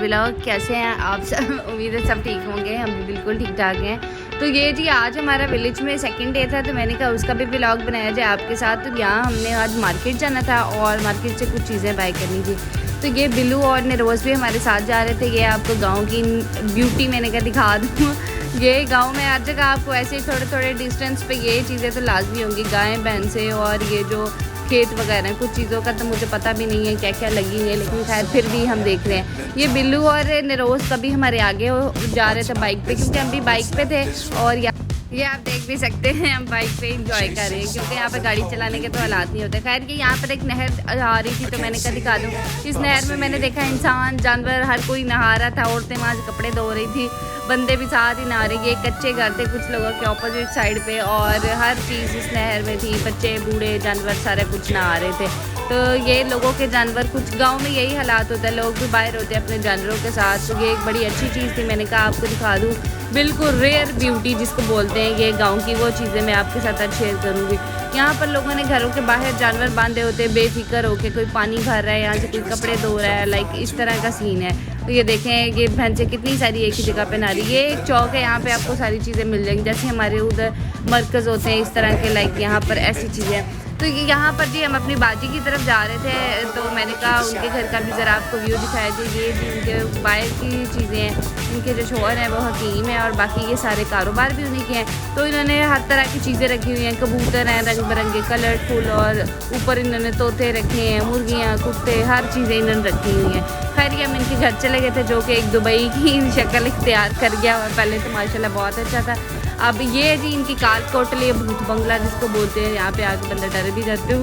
Vlog कैसे हैं आप सब? उम्मीद है सब ठीक होंगे, हम भी बिल्कुल ठीक ठाक हैं। तो ये जी आज हमारा विलेज में सेकंड डे था, तो मैंने कहा उसका भी व्लॉग बनाया जाए आपके साथ। तो यहाँ हमने आज मार्केट जाना था और मार्केट से कुछ चीज़ें बाय करनी थी। तो ये बिल्लू और निरोज़ भी हमारे साथ जा रहे थे। ये आपको गाँव की ब्यूटी मैंने कहा दिखा दूँ। ये गांव में हर जगह आपको ऐसे थोड़े थोड़े डिस्टेंस पे ये चीज़ें तो लाजमी होंगी, गाय भैंसे और ये जो खेत वगैरह। कुछ चीज़ों का तो मुझे पता भी नहीं है क्या क्या लगी है, लेकिन खैर फिर भी हम देख रहे हैं। ये बिल्लू और निरोज़ कभी हमारे आगे जा रहे थे बाइक पे, क्योंकि हम भी बाइक पे थे। और ये आप देख भी सकते हैं, हम बाइक पे इंजॉय कर रहे हैं, क्योंकि यहाँ पे गाड़ी चलाने के तो हालात नहीं होते। खैर कि यहाँ पर एक नहर आ रही थी, तो मैंने कहा दिखा दूँ। इस नहर में मैंने देखा इंसान जानवर हर कोई नहा रहा था। औरतें वहाँ से कपड़े धो रही थी, बंदे भी साथ ही नहा रहे। ये कच्चे घर थे कुछ लोगों के ऑपोजिट साइड पे, और हर चीज़ इस नहर में थी। बच्चे बूढ़े जानवर सारे कुछ नहा रहे थे। तो ये लोगों के जानवर, कुछ गांव में यही हालात होता है, लोग भी बाहर होते हैं अपने जानवरों के साथ। तो ये एक बड़ी अच्छी चीज़ थी, मैंने कहा आपको दिखा दूँ। बिल्कुल रेयर ब्यूटी जिसको बोलते हैं ये गांव की, वो चीज़ें मैं आपके साथ आज शेयर करूँगी। यहाँ पर लोगों ने घरों के बाहर जानवर बांधे होते हैं बेफिक्र होके, कोई पानी भर रहा है, यहाँ से कोई कपड़े धो रहा है, लाइक इस तरह का सीन है। तो ये देखें, ये भैंसें कितनी सारी एक ही जगह पे नहा रही। ये एक चौक है, यहाँ पे आपको सारी चीज़ें मिल जाएंगी, जैसे हमारे उधर मरकज़ होते हैं इस तरह के, लाइक यहाँ पर ऐसी चीज़ें। तो यहाँ पर जी हम अपनी बाजी की तरफ जा रहे थे, तो मैंने कहा उनके घर का भी ज़रा आपको व्यू दिखाया जाए। ये भी उनके बाहर की चीज़ें हैं, इनके जो शोहर हैं वो हकीम है, और बाकी ये सारे कारोबार भी उन्हीं के हैं। तो इन्होंने हर तरह की चीज़ें रखी हुई हैं, कबूतर हैं रंग बिरंगे कलरफुल, और ऊपर इन्होंने तोते रखे हैं, मुर्गियाँ, कुत्ते, हर चीज़ें इन्होंने रखी हुई हैं। खैर ये हम इनके घर चले गए थे, जो कि एक दुबई की शक्ल इख्तियार कर गया। और पहले तो माशाल्लाह बहुत अच्छा था। अब ये जी इनकी काल कोटली, भूत बंगला जिसको बोलते हैं। यहाँ पे आके बंदा डर भी जाते हैं,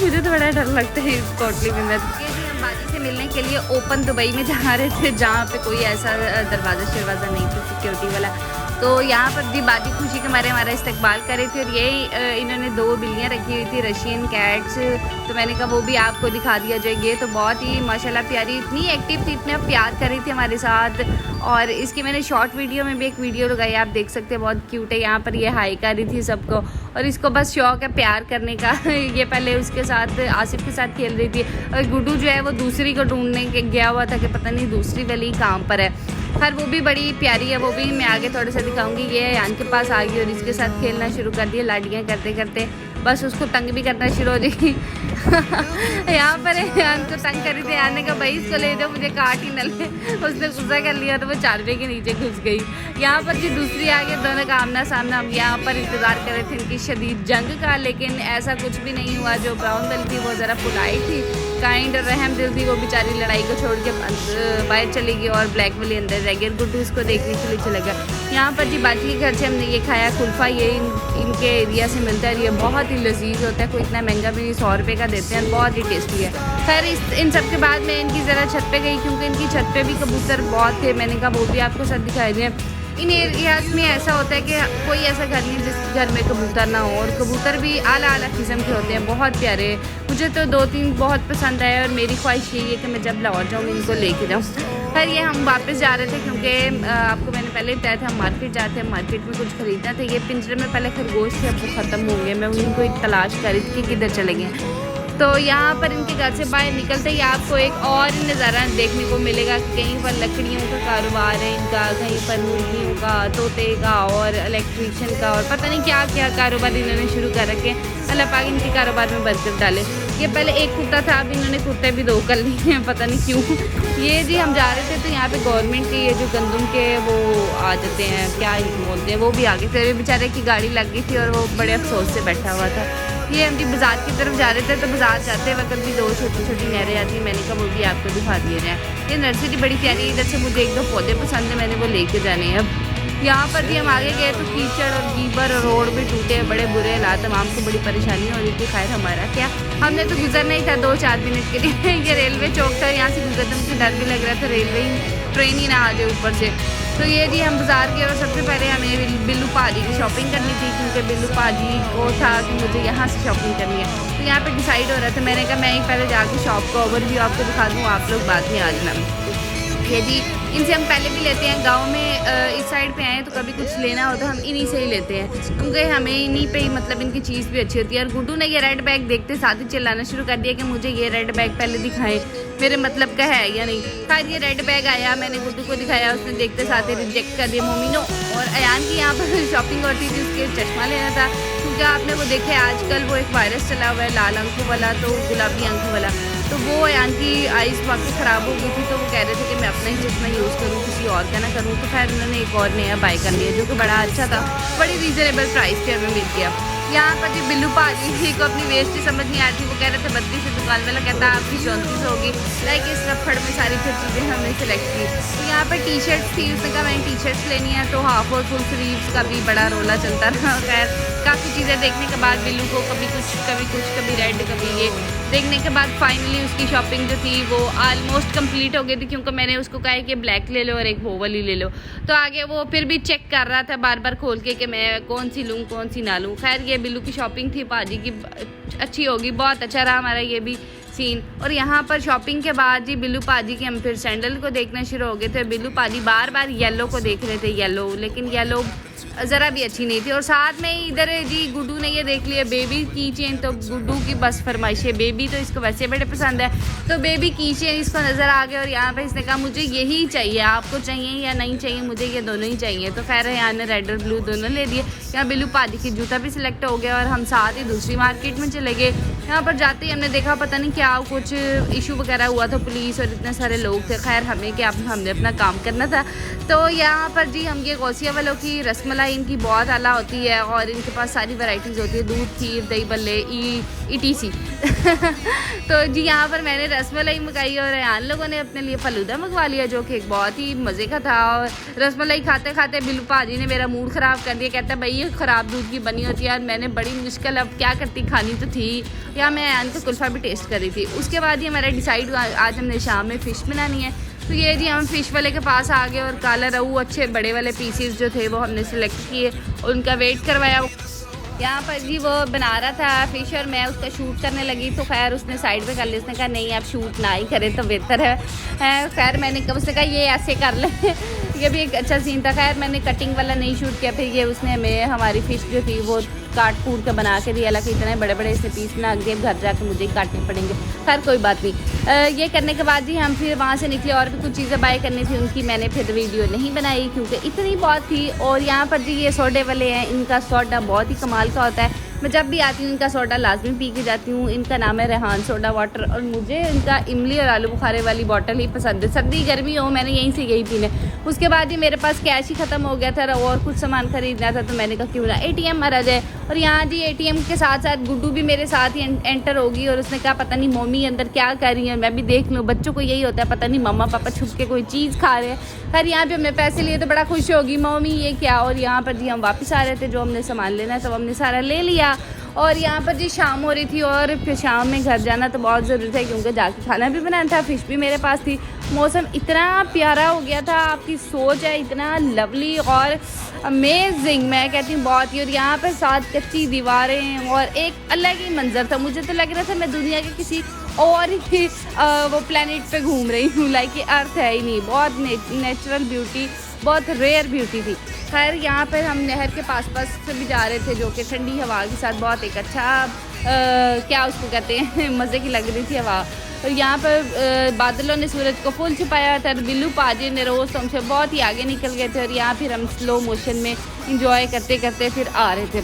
मुझे तो बड़ा डर लगता है इस कोटली में। ये जी हम बाजी से मिलने के लिए ओपन दुबई में जा रहे थे, जहाँ पे कोई ऐसा दरवाज़ा शरवाज़ा नहीं था सिक्योरिटी वाला। तो यहाँ पर भी बाजी खुशी के मारे हमारा इस्तकबाल कर रही थी। और ये इन्होंने 2 बिल्लियाँ रखी हुई थी, रशियन कैट्स। तो मैंने कहा वो भी आपको दिखा दिया जाए। ये तो बहुत ही माशाल्लाह प्यारी, इतनी एक्टिव थी, इतना प्यार कर रही थी हमारे साथ। और इसकी मैंने शॉर्ट वीडियो में भी एक वीडियो लगाई, आप देख सकते हैं, बहुत क्यूट है। यहाँ पर ये हाई कर रही थी सबको, और इसको बस शौक है प्यार करने का। ये पहले उसके साथ आसिफ के साथ खेल रही थी, और गुड्डू जो है वो दूसरी को ढूंढने के गया हुआ था कि पता नहीं दूसरी वाली काम पर है। खैर वो भी बड़ी प्यारी है, वो भी मैं आगे थोड़ा सा दिखाऊंगी। ये यान के पास आ गई और इसके साथ खेलना शुरू कर दिया, लाडियाँ करते करते बस उसको तंग भी करना शुरू हो जाएगी। यहाँ पर यान को तंग कर रही थी, यान ने कहा भाई इसको ले जाओ, मुझे काट ही न ले। उसने गुस्सा कर लिया तो वो चारवे के नीचे घुस गई। यहाँ पर जी दूसरी आ गई, दोनों का आमना सामना। हम यहाँ पर इंतज़ार कर रहे थे इनकी शदीद जंग का, लेकिन ऐसा कुछ भी नहीं हुआ। जो ब्राउन बेल थी वो ज़रा फुलाई थी, काइंड और रहम दिल थी, वो बेचारी लड़ाई को छोड़ के बाहर चली गई, और ब्लैक वाली अंदर रह गई। गुड्डू इसको देखने के लिए चला गया। यहाँ पर जी बाजी के घर से हमने ये खाया कुल्फ़ा, ये इनके एरिया से मिलता है। ये बहुत ही लजीज होता है, कोई इतना महंगा भी नहीं, 100 रुपये का देते हैं, बहुत ही टेस्टी है। खैर इन सब के बाद मैं इनकी ज़रा छत पे गई, क्योंकि इनकी छत पे भी कबूतर बहुत थे। मैंने कहा वो भी आपको साथ दिखाई दिए। इन एरियाज में ऐसा होता है कि कोई ऐसा घर नहीं जिस घर में कबूतर ना हो, और कबूतर भी आला आला किस्म के होते हैं, बहुत प्यारे। मुझे तो 2-3 बहुत पसंद आए, और मेरी ख्वाहिश यही है कि मैं जब लाहौर जाऊँ इनको लेके जाऊँ। खैर ये हम वापस जा रहे थे, क्योंकि आपको मैंने पहले बताया था हम मार्केट जाते हैं, मार्केट में कुछ ख़रीदना था। ये पिंजरे में पहले खरगोश थे, अब वो ख़त्म हो गए। मैं उनको तलाश कर रही थी कि किधर चले गए। तो यहाँ पर इनके घर से बाहर निकलते ही आपको एक और नज़ारा देखने को मिलेगा कि कहीं पर लकड़ियों का कारोबार है इनका, कहीं पर मुर्गियों का, तोते का, और इलेक्ट्रिशियन का, और पता नहीं क्या क्या कारोबार इन्होंने शुरू कर रखे हैं। अल्लाह पाक इनके कारोबार में बरकत डाले। ये पहले एक कुत्ता था, अब इन्होंने कुत्ते भी 2 कर लिए हैं, पता नहीं क्यों। ये जी हम जा रहे थे, तो यहाँ पे गवर्नमेंट के ये जो गंदम के वो आ जाते हैं, क्या इनको बोलते हैं, वो भी आ गए थे। बेचारे की गाड़ी लग गई थी और वो बड़े अफसोस से बैठा हुआ था। ये हम भी बाज़ार की तरफ जा रहे थे, तो बाज़ार जाते वक्त भी 2 छोटी छोटी नहरें आती हैं। मैंने कहा वो भी आपको दिखा दिए जाएँ। ये नर्सरी बड़ी प्यारी है, इधर से मुझे 1-2 पौधे पसंद है, मैंने वो लेके जाने हैं। अब यहाँ पर भी हम आगे गए तो कीचड़ और गीबर और रोड भी टूटे, बड़े बुरे हालात, तमाम को बड़ी परेशानी हो रही थी। खैर हमारा क्या, हमने तो गुजरना ही था 2-4 मिनट के लिए। ये रेलवे चौक था, यहाँ से गुजरते मुझे डर भी लग रहा था रेलवे ट्रेन ही ना आ जाए ऊपर से। तो ये जी हम बाज़ार गए और सबसे पहले हमें बिल्लू पाजी की शॉपिंग करनी थी, क्योंकि बिल्लू पाजी को था कि मुझे यहाँ से शॉपिंग करनी है। तो यहाँ पे डिसाइड हो रहा था, मैंने कहा मैं ही पहले जाके शॉप का ओवरव्यू आपको दिखा दूँ, आप लोग बाद में आ जाना। ये जी इनसे हम पहले भी लेते हैं, गांव में इस साइड पे आए तो कभी कुछ लेना हो तो हम इन्हीं से ही लेते हैं, क्योंकि हमें इन्हीं पे ही मतलब इनकी चीज़ भी अच्छी होती है। और गुड्डू ने ये रेड बैग देखते साथ ही चिल्लाना शुरू कर दिया कि मुझे ये रेड बैग पहले दिखाएं, मेरे मतलब का है या नहीं। खैर ये रेड बैग आया, मैंने गुड्डू को दिखाया, उसने देखते साथ ही रिजेक्ट कर दिया मोमी नो। और अयान की यहाँ पर शॉपिंग होती थी, उसके चश्मा लेना था, क्योंकि आपने वो देखे आजकल वो एक वायरस चला हुआ है लाल आंखों वाला, तो गुलाबी आंखों वाला, तो वो अयान की आइज़ वाकई ख़राब हो गई थी, तो वो कह रहे थे कि मैं अपना ही चश्मा यूज़ करूँ, किसी और का ना करूँ। तो खैर उन्होंने एक और नया बाय कर लिया, जो कि बड़ा अच्छा था, बड़ी रीज़नेबल प्राइस पे हमें मिल गया। यहाँ पर जी बिल्लू पाजी को अपनी वेस्ट ही समझ नहीं आती, वो कह रहे थे 32 से दुकान वाला कहता आपकी 34 होगी। लाइक इस रफड़ में सारी फिर चीज़ें हमने सेलेक्ट की। तो यहाँ पर टी शर्ट्स थी, उसने कहा मैंने टी शर्ट्स लेनी है, तो हाफ और फुल स्लीव्स का भी बड़ा रोला चलता रहा। खैर काफ़ी चीज़ें देखने के बाद बिल्लू को कभी कुछ कभी रेड कभी ये देखने के बाद फाइनली उसकी शॉपिंग जो थी वो ऑलमोस्ट कंप्लीट हो गई थी, क्योंकि मैंने उसको कहा कि ब्लैक ले लो और एक वो वाली ले लो। तो आगे वो फिर भी चेक कर रहा था बार बार खोल के कि मैं कौन सी लूँ कौन सी ना लूँ। खैर ये बिल्लू की शॉपिंग थी पाजी की, अच्छी होगी, बहुत अच्छा रहा हमारा ये भी सीन। और यहाँ पर शॉपिंग के बाद जी बिल्लू पाजी के हम फिर सैंडल को देखना शुरू हो गए थे। बिल्लू पाजी बार बार येलो को देख रहे थे, येलो, लेकिन येलो ज़रा भी अच्छी नहीं थी। और साथ में इधर जी गुड्डू ने ये देख लिया बेबी की चेन, तो गुड्डू की बस फरमाइश है, बेबी तो इसको वैसे बड़े पसंद है, तो बेबी की चेन इसको नज़र आ गया। और यहाँ पे इसने कहा मुझे यही चाहिए, आपको चाहिए या नहीं चाहिए, मुझे ये दोनों ही चाहिए। तो खैर यहाँ ने रेड और ब्लू दोनों ले दिए। यहाँ बिल्लू पाजी की जूता भी सिलेक्ट हो गया और हम साथ ही दूसरी मार्केट में चले गए। यहाँ पर जाते ही हमने देखा पता नहीं क्या कुछ इशू वगैरह हुआ था, पुलिस और इतने सारे लोग थे। खैर हमें क्या, हमने अपना काम करना था। तो यहाँ पर जी हम ये गौसिया वालों की रसमलाई इनकी बहुत आला होती है और इनके पास सारी वैरायटीज़ होती है, दूध खीर दही बल्ले ETC। तो जी यहाँ पर मैंने रसमलाई मंगाई और अयान लोगों ने अपने लिए फलूदा मंगवा लिया, जो कि एक बहुत ही मज़े का था। और रसमलाई खाते खाते बिल्लू पाजी ने मेरा मूड ख़राब कर दिया, कहता भाई ये ख़राब दूध की बनी होती है। और मैंने बड़ी मुश्किल अब क्या करती, खानी तो थी। या मैं अयान का कुल्फ़ा भी टेस्ट कर रही थी। उसके बाद ही हमारा डिसाइड हुआ आज हमने शाम में फ़िश बनानी है। तो ये जी हम फ़िश वाले के पास आ गए और काला रहू अच्छे बड़े वाले पीसीज जो थे वो हमने सेलेक्ट किए और उनका वेट करवाया। यहाँ पर जी वो बना रहा था फ़िश और मैं उसका शूट करने लगी, तो खैर उसने साइड पे कर लिया। उसने कहा नहीं आप शूट ना ही करें तो बेहतर है। खैर मैंने उसने कहा ये ऐसे कर ले। ये भी एक अच्छा सीन था। खैर मैंने कटिंग वाला नहीं शूट किया, फिर ये उसने हमें हमारी फ़िश जो थी वो काट कूट के बना के दिया। हालांकि इतने बड़े बड़े इससे पीस बना के घर जाके मुझे ही काटने पड़ेंगे। खैर कोई बात नहीं। ये करने के बाद जी हम फिर वहाँ से निकले और भी कुछ चीज़ें बाय करनी थी, उनकी मैंने फिर वीडियो नहीं बनाई क्योंकि इतनी बहुत थी। और यहाँ पर जी ये सोडे वाले हैं, इनका सोडा बहुत ही कमाल का होता है। मैं जब भी आती हूँ इनका सोडा लाजमी पी के जाती हूँ। इनका नाम है रेहान सोडा वाटर और मुझे इनका इमली और आलू बुखारे वाली बॉटल ही पसंद है। सर्दी गर्मी हो मैंने यहीं से यही पीने। उसके बाद ही मेरे पास कैश ही ख़त्म हो गया था और कुछ सामान ख़रीदना था, तो मैंने कहा क्यों ना ATM मारा जाए। और यहाँ जी ATM के साथ साथ गुड्डू भी मेरे साथ ही एंटर होगी और उसने कहा पता नहीं मम्मी अंदर क्या कर रही है, मैं भी देख लूँ। बच्चों को यही होता है, पता नहीं मम्मा पापा छुप के कोई चीज़ खा रहे हैं। खैर यहाँ पे हमने पैसे लिए तो बड़ा खुश होगी मम्मी ये क्या। और यहाँ पर जी हम वापस आ रहे थे, जो हमने सामान लेना था वो हमने सारा ले लिया। और यहाँ पर जी शाम हो रही थी और फिर शाम में घर जाना तो बहुत ज़रूरी था क्योंकि जाके खाना भी बनाना था, फ़िश भी मेरे पास थी। मौसम इतना प्यारा हो गया था, आपकी सोच है इतना लवली और अमेजिंग, मैं कहती हूँ बहुत ही। और यहाँ पर 7 कच्ची दीवारें और एक अलग ही मंजर था। मुझे तो लग रहा था मैं दुनिया के किसी और ही वो प्लेनेट पे घूम रही हूँ, लाइक ये अर्थ है ही नहीं। बहुत नेचुरल ब्यूटी, बहुत रेयर ब्यूटी थी। खैर यहाँ पर हम नहर के पास से भी जा रहे थे, जो कि ठंडी हवा के साथ बहुत एक अच्छा क्या उसको कहते हैं मज़े की लग रही थी हवा। और यहाँ पर बादलों ने सूरज को फुल छुपाया था। बिल्लू पाजी ने रोज़ तो हमसे बहुत ही आगे निकल गए थे और यहाँ फिर हम स्लो मोशन में इंजॉय करते करते फिर आ रहे थे।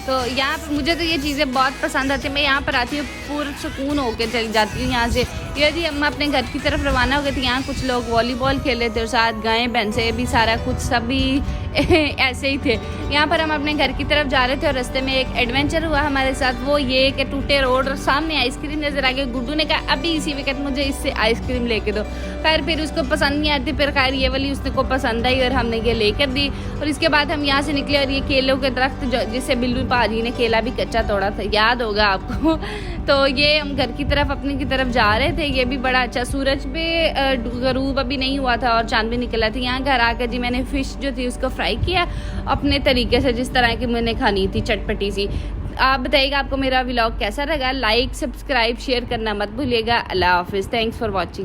तो यहाँ पर मुझे तो ये चीज़ें बहुत पसंद आती है। मैं यहाँ पर आती हूँ पूरा सुकून होकर चली जाती हूँ यहाँ से, ये जी हम अपने घर की तरफ रवाना हो गए थे। यहाँ कुछ लोग वॉलीबॉल खेल रहे थे और साथ गायें भैंसे भी सारा कुछ सभी ऐसे ही थे। यहाँ पर हम अपने घर की तरफ जा रहे थे और रास्ते में एक एडवेंचर हुआ हमारे साथ। वो ये कि टूटे रोड और सामने आइसक्रीम नज़र आ गई। गुड्डू ने कहा अभी इसी वक्त मुझे इससे आइसक्रीम लेके दो। खैर फिर उसको पसंद नहीं आती, फिर खैर ये वाली उसने को पसंद आई और हमने ये लेकर दी। और इसके बाद हम यहाँ से निकले और ये केलों के दरख्त जिससे बिल्लू पाजी ने केला भी कच्चा तोड़ा था, याद होगा आपको। तो ये हम घर की तरफ अपने की तरफ जा रहे थे। ये भी बड़ा अच्छा, सूरज भी गरूब अभी नहीं हुआ था और चांद भी निकला था। यहाँ घर आकर जी मैंने फ़िश जो थी उसको फ्राई किया अपने तरीके से, जिस तरह की मैंने खानी थी, चटपटी सी। आप बताइएगा आपको मेरा व्लॉग कैसा लगा। लाइक, सब्सक्राइब, शेयर करना मत भूलिएगा। अल्लाह हाफिज़। Thanks for watching.